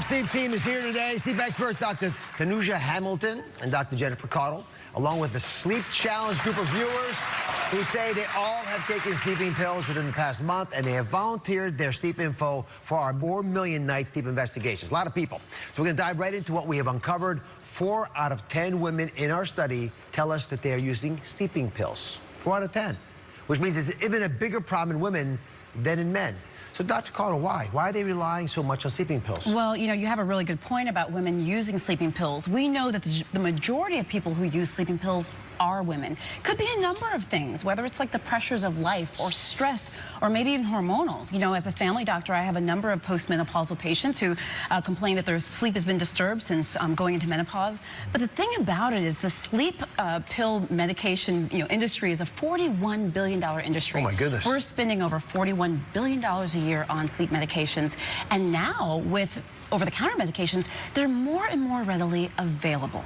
Sleep team is here today. Sleep expert Dr. Tanuja Hamilton and Dr. Jennifer Caudle, along with the Sleep Challenge group of viewers who say they all have taken sleeping pills within the past month, and they have volunteered their sleep info for our 4 million night sleep investigations. A lot of people. So we're going to dive right into what we have uncovered. 4 out of 10 women in our study tell us that they are using sleeping pills. 4 out of 10, which means it's even a bigger problem in women than in men. So, Dr. Caudle, why? Why are they relying so much on sleeping pills? Well, you know, you have a really good point about women using sleeping pills. We know that the majority of people who use sleeping pills are women. Could be a number of things, whether it's like the pressures of life or stress or maybe even hormonal. You know, as a family doctor, I have a number of postmenopausal patients who complain that their sleep has been disturbed since going into menopause. But the thing about it is the sleep pill medication industry is a $41 billion industry. Oh, my goodness. We're spending over $41 billion a year on sleep medications. And now, with over-the-counter medications, they're more and more readily available.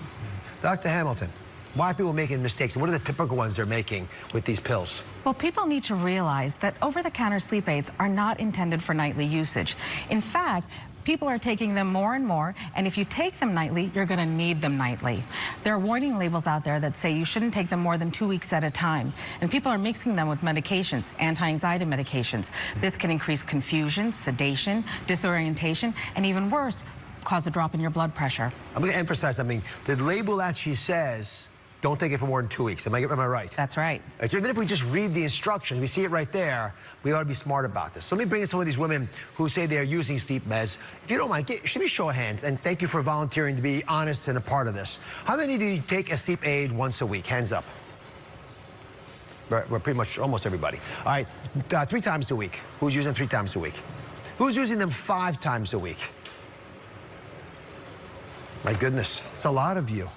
Dr. Hamilton, why are people making mistakes? What are the typical ones they're making with these pills? Well, people need to realize that over-the-counter sleep aids are not intended for nightly usage. In fact, people are taking them more and more, and if you take them nightly, you're going to need them nightly. There are warning labels out there that say you shouldn't take them more than 2 weeks at a time, and people are mixing them with medications, anti-anxiety medications. This can increase confusion, sedation, disorientation, and even worse, cause a drop in your blood pressure. I'm going to emphasize something. The label actually says, don't take it for more than 2 weeks. Am I right? That's right. So even if we just read the instructions, we see it right there, we ought to be smart about this. So let me bring in some of these women who say they're using sleep meds. If you don't mind, should we show of hands? And thank you for volunteering to be honest and a part of this. How many of you take a sleep aid once a week? Hands up. We're pretty much almost everybody. All right, 3 times a week. Who's using them 3 times a week? Who's using them 5 times a week? My goodness, it's a lot of you.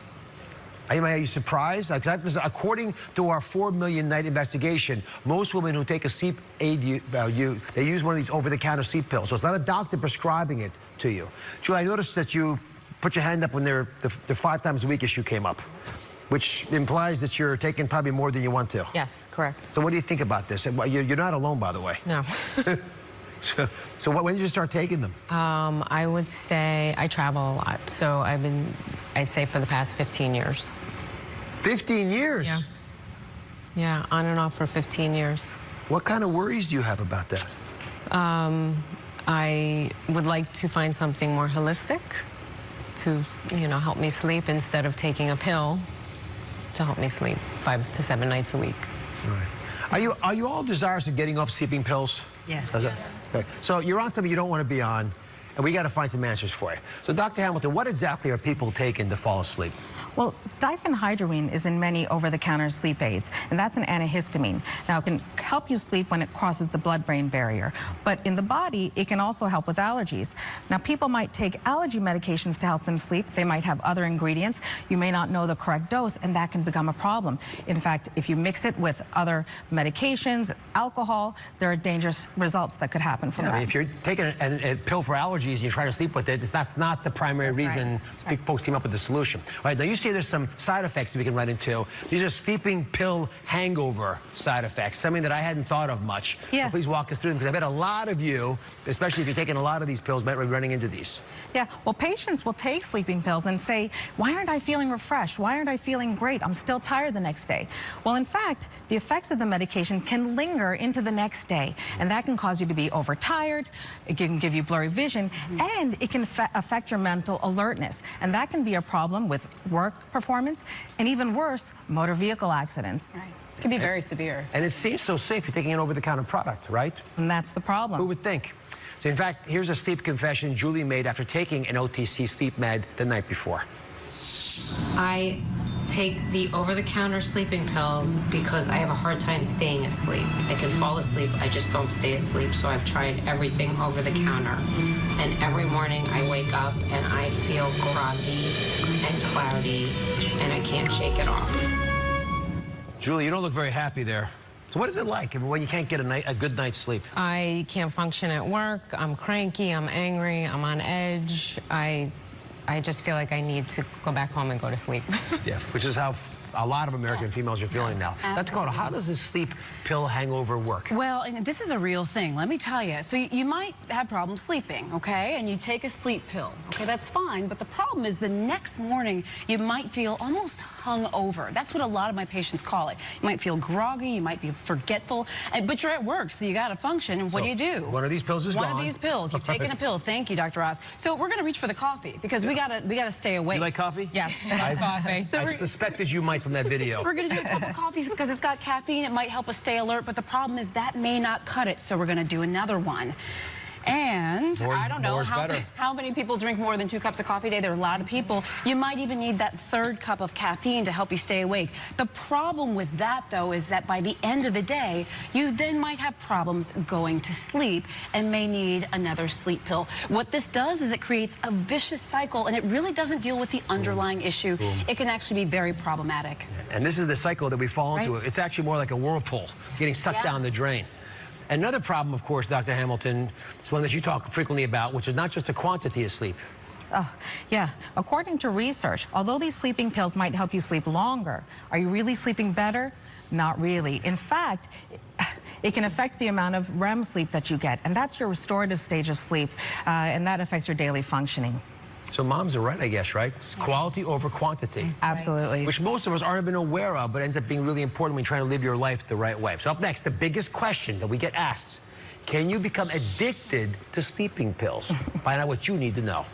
Are you surprised? According to our 4 million night investigation, most women who take a sleep aid, they use one of these over-the-counter sleep pills. So it's not a doctor prescribing it to you. Julie, I noticed that you put your hand up when the 5 times a week issue came up, which implies that you're taking probably more than you want to. Yes, correct. So what do you think about this? You're not alone, by the way. No. So when did you start taking them? I would say I travel a lot, so I'd say for the past 15 years. 15 years? Yeah. Yeah, on and off for 15 years. What kind of worries do you have about that? I would like to find something more holistic to, help me sleep instead of taking a pill to help me sleep 5 to 7 nights a week. Right. Are you all desirous of getting off sleeping pills? Yes. Okay. So you're on something you don't want to be on, and we got to find some answers for you. So, Dr. Hamilton, what exactly are people taking to fall asleep? Well, diphenhydramine is in many over-the-counter sleep aids, and that's an antihistamine. Now, it can help you sleep when it crosses the blood-brain barrier, but in the body, it can also help with allergies. Now, people might take allergy medications to help them sleep. They might have other ingredients. You may not know the correct dose, and that can become a problem. In fact, if you mix it with other medications, alcohol, there are dangerous results that could happen from that. I mean, if you're taking a pill for allergies and you're trying to sleep with it, that's not the primary reason folks came up with the solution. All right, now you say there's some side effects that we can run into. These are sleeping pill hangover side effects, something that I hadn't thought of much. Yeah. So please walk us through them, because I bet a lot of you, especially if you're taking a lot of these pills, might be running into these. Yeah, well, patients will take sleeping pills and say, why aren't I feeling refreshed? Why aren't I feeling great? I'm still tired the next day. Well, in fact, the effects of the medication can linger into the next day, and that can cause you to be overtired, it can give you blurry vision, and it can affect your mental alertness, and that can be a problem with work performance, and even worse, motor vehicle accidents. Right. It can be very severe. And it seems so safe. You're taking an over-the-counter product, right? And that's the problem. Who would think? So, in fact, here's a sleep confession Julie made after taking an OTC sleep med the night before. I take the over-the-counter sleeping pills because I have a hard time staying asleep. I can fall asleep, I just don't stay asleep, so I've tried everything over the counter. And every morning I wake up and I feel groggy and cloudy, and I can't shake it off. Julie, you don't look very happy there. So what is it like when you can't get a good night's sleep? I can't function at work. I'm cranky, I'm angry, I'm on edge. I just feel like I need to go back home and go to sleep. Yeah, which is how a lot of American females are feeling now. Dr. Caudle, how does this sleep pill hangover work? Well, and this is a real thing, let me tell you. So you might have problems sleeping, okay? And you take a sleep pill, okay? That's fine, but the problem is the next morning you might feel almost hungover. That's what a lot of my patients call it. You might feel groggy, you might be forgetful, but you're at work, so you got to function, and what do you do? One of these pills is gone. One of these pills. You've taken a pill. Thank you, Dr. Oz. So we're going to reach for the coffee because we gotta stay awake. You like coffee? Yes, I like coffee. So I suspected you might from that video. we're going to do a cup of coffee because it's got caffeine. It might help us stay alert, but the problem is that may not cut it, so we're going to do another one. And I don't know how many people drink more than 2 cups of coffee a day. There are a lot of people. You might even need that 3rd cup of caffeine to help you stay awake. The problem with that, though, is that by the end of the day, you then might have problems going to sleep and may need another sleep pill. What this does is it creates a vicious cycle, and it really doesn't deal with the underlying issue. It can actually be very problematic. And this is the cycle that we fall into. It's actually more like a whirlpool, getting sucked down the drain. Another problem, of course, Dr. Hamilton, is one that you talk frequently about, which is not just the quantity of sleep. Oh, yeah. According to research, although these sleeping pills might help you sleep longer, are you really sleeping better? Not really. In fact, it can affect the amount of REM sleep that you get, and that's your restorative stage of sleep, and that affects your daily functioning. So moms are right, I guess, right? It's quality over quantity. Absolutely. Which most of us aren't even aware of, but ends up being really important when you're trying to live your life the right way. So up next, the biggest question that we get asked: can you become addicted to sleeping pills? Find out what you need to know.